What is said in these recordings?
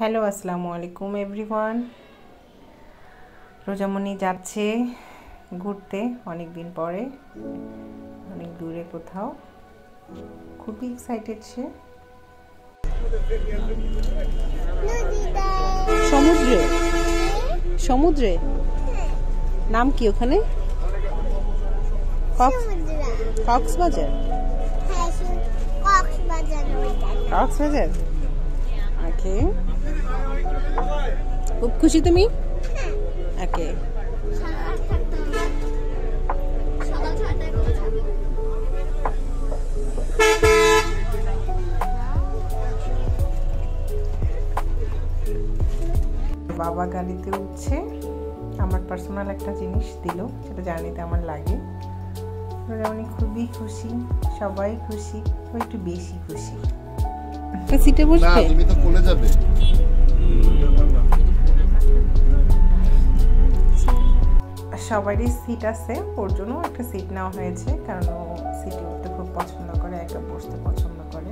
Hello আসসালামু আলাইকুম everyone. Rojamoni যাচ্ছে ঘুরতে অনেক দিন পরে, অনেক দূরে কোথাও। খুবই এক্সাইটেড সে। সমুদ্রে সমুদ্রে নাম কি ওখানে? কক্সবাজার। কক্সবাজার। ওকে, খুব খুশি তুমি? ওকে, বাবা গাড়িতে উঠছে, আমার পার্সোনাল একটা জিনিস দিল, সেটা জার্নিতে আমার লাগে। আমি খুবই খুশি, সবাই খুশি, ও একটু বেশি খুশি। সিটে বসবে? তুমি তো কোলে যাবে। সবারই সিট আছে, ওর জন্য একটা সিট নেওয়া হয়েছে, কারণ ও সিটে উঠতে খুব পছন্দ করে, একা বসতে পছন্দ করে।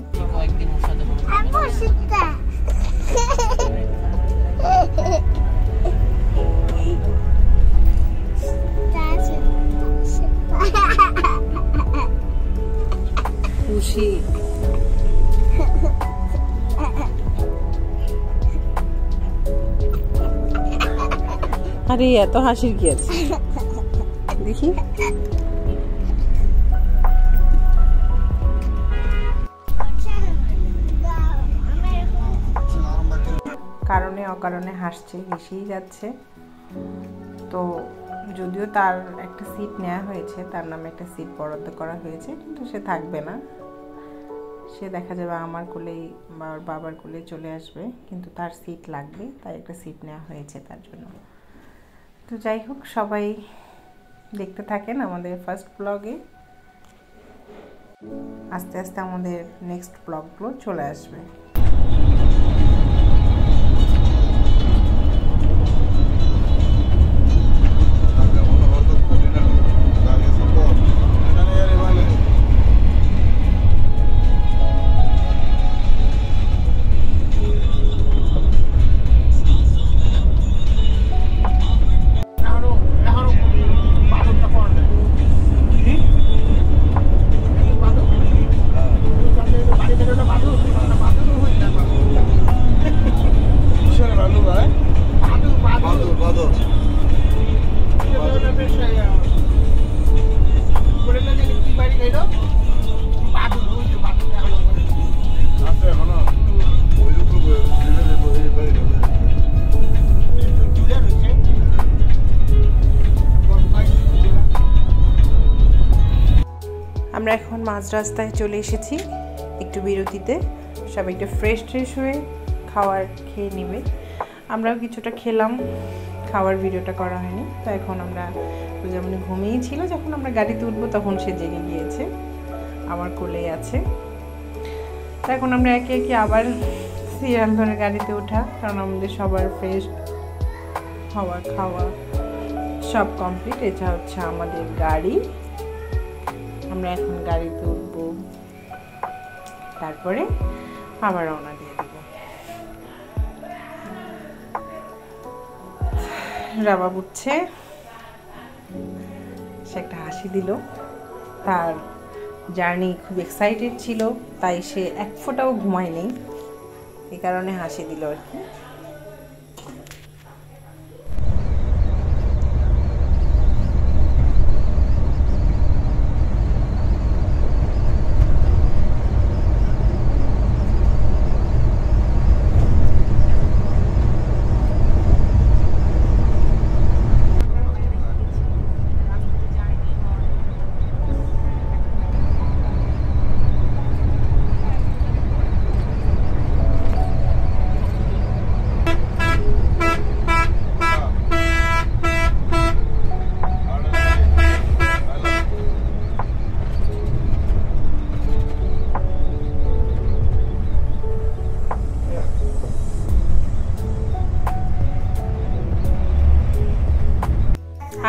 খুশি। আরে এত হাসির কি আছে দেখি। কারণে অকারণে হাসছে, হেসেই যাচ্ছে। তো যদিও তার একটা সিট নেওয়া হয়েছে, তার নামে একটা সিট বরাদ্দ করা হয়েছে, কিন্তু সে থাকবে না, সে দেখা যাবে আমার কোলেই বা বাবার কোলে চলে আসবে, কিন্তু তার সিট লাগবে, তাই একটা সিট নেওয়া হয়েছে তার জন্য। তো যাই হোক, সবাই দেখতে থাকেন আমাদের ফার্স্ট ব্লগে। আস্তে আস্তে আমাদের নেক্সট ব্লগগুলো চলে আসবে। আমরা এখন মাঝ রাস্তায় চলে এসেছি, একটু বিরতিতে। সবাই একটু ফ্রেশ হয়ে খাবার খেয়ে নেবে। আমরাও কিছুটা খেলাম, খাওয়ার ভিডিওটা করা হয়নি। তো এখন আমরা, যেমন ঘুমিয়েই ছিল, যখন আমরা গাড়িতে উঠবো তখন সে জেগে গিয়েছে, আমার কোলেই আছে। তো এখন আমরা একে একে আবার সিরিয়াল ধরে গাড়িতে ওঠা, কারণ আমাদের সবার ফ্রেশ হওয়া, খাওয়া সব কমপ্লিট। এটা হচ্ছে আমাদের গাড়ি, আমরা এখন গাড়িতে উঠবো, তারপরে আবার রওনা দিয়ে দেব। রাবা উঠছে, সে একটা হাসি দিল। তার জার্নি খুব এক্সাইটেড ছিল, তাই সে এক ফোঁটাও ঘুমায়নি, এই কারণে হাসি দিল আর কি।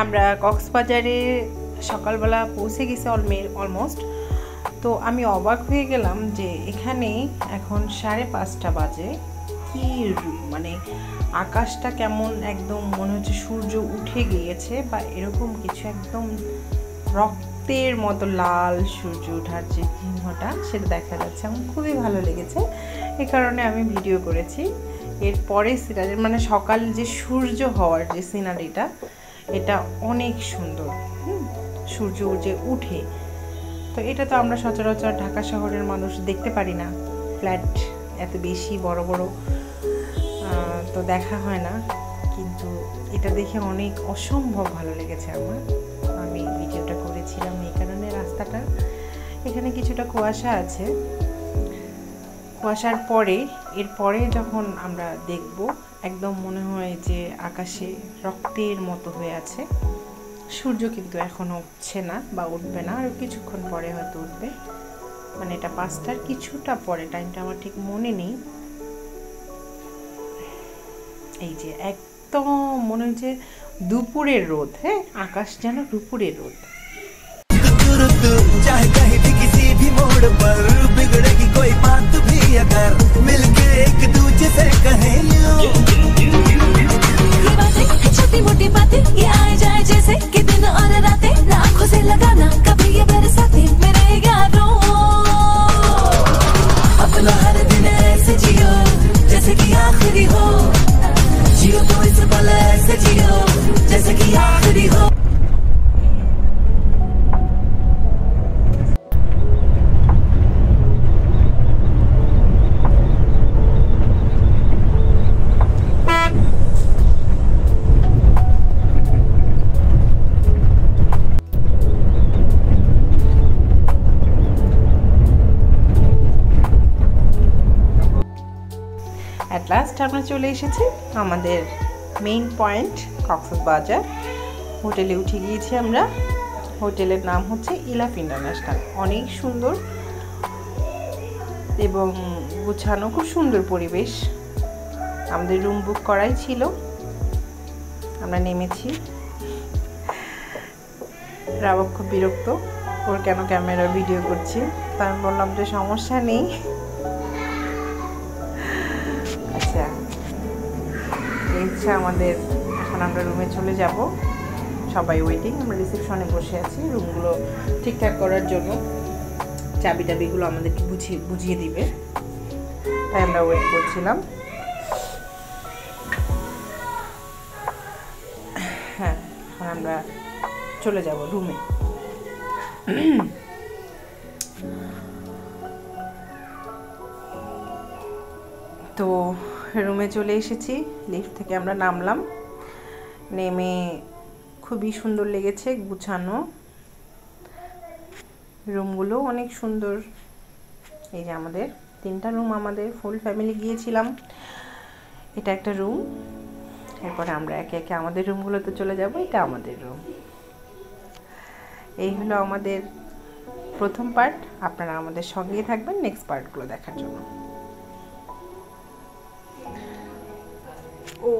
আমরা কক্সবাজারে সকালবেলা পৌঁছে গেছি অলমোস্ট। তো আমি অবাক হয়ে গেলাম যে এখানে এখন 5:30 বাজে, কি মানে আকাশটা কেমন একদম মনে হচ্ছে সূর্য উঠে গিয়েছে বা এরকম কিছু, একদম রক্তের মতো লাল সূর্য ওঠার যে চিহ্নটা সেটা দেখা যাচ্ছে। আমার খুবই ভালো লেগেছে, এই কারণে আমি ভিডিও করেছি। এরপরে সিনারি মানে সকাল যে সূর্য হওয়ার যে সিনারিটা, এটা অনেক সুন্দর। সূর্য যে উঠে, তো এটা তো আমরা সচরাচর ঢাকা শহরের মানুষ দেখতে পারি না, ফ্ল্যাট এত বেশি বড় বড় তো দেখা হয় না, কিন্তু এটা দেখে অনেক অসম্ভব ভালো লেগেছে আমার। আমি ভিডিওটা করেছিলাম এই কারণে। রাস্তাটা এখানে কিছুটা কুয়াশা আছে, কুয়াশার পরে এরপরে যখন আমরা দেখব একদম মনে হয় যে আকাশে রক্তের মতো হয়ে আছে। সূর্য কিন্তু এখনো উঠছে না বা উঠবে না, আর কিছুক্ষণ পরে হয়তো উঠবে, মানে এটা 5টার কিছুটা পরে, টাইমটা আমার ঠিক মনে নেই। এই যে একদম মনে হচ্ছে দুপুরের রোদ, হ্যাঁ আকাশ যেন দুপুরের রোদ। चाहे कहीं भी किसी भी मोड़ पर बिगड़ेगी कोई बात भी अगर मिलके एक दूजे से कहें ये बातें छोटी मोटी बातें ये आए जाए जैसे कि दिन और रातें आंखों से लगाना कभी ये बरसाते मेरे यारों अपना हर दिन ऐसे जियो जैसे कि आखिरी हो जियो तो इस पल ऐसे जियो जैसे कि आखिरी हो। অ্যাট লাস্ট আমরা চলে এসেছি আমাদের মেইন পয়েন্ট কক্সবাজার। হোটেলে উঠে গিয়েছি আমরা। হোটেলের নাম হচ্ছে ইলাফ ইন্টারন্যাশনাল। অনেক সুন্দর এবং গুছানো, খুব সুন্দর পরিবেশ। আমাদের রুম বুক করাই ছিল। আমরা নেমেছি। রাবক খুব বিরক্ত, ওর কেন ক্যামেরা ভিডিও করছি। তা আমি বললাম যে সমস্যা নেই। আচ্ছা, এই হচ্ছে আমাদের, এখন আমরা রুমে চলে যাব। সবাই ওয়েটিং, আমরা রিসেপশনে বসে আছি রুমগুলো ঠিকঠাক করার জন্য। চাবি টাবিগুলো আমাদেরকে বুঝিয়ে দিবে, তাই আমরা ওয়েট করছিলাম। হ্যাঁ, এখন আমরা চলে যাব রুমে। তো রুমে চলে এসেছি। লিফট থেকে আমরা নামলাম। নেমে খুবই সুন্দর লেগেছে, গুছানো। রুমগুলো অনেক সুন্দর। এই যে আমাদের 3টা রুম, আমাদের ফুল ফ্যামিলি গিয়েছিলাম। এটা একটা রুম। এরপরে আমরা একে একে আমাদের রুমগুলোতে চলে যাব। এটা আমাদের রুম। এই হলো আমাদের প্রথম পার্ট। আপনারা আমাদের সঙ্গেই থাকবেন নেক্সট পার্টগুলো দেখার জন্য। ও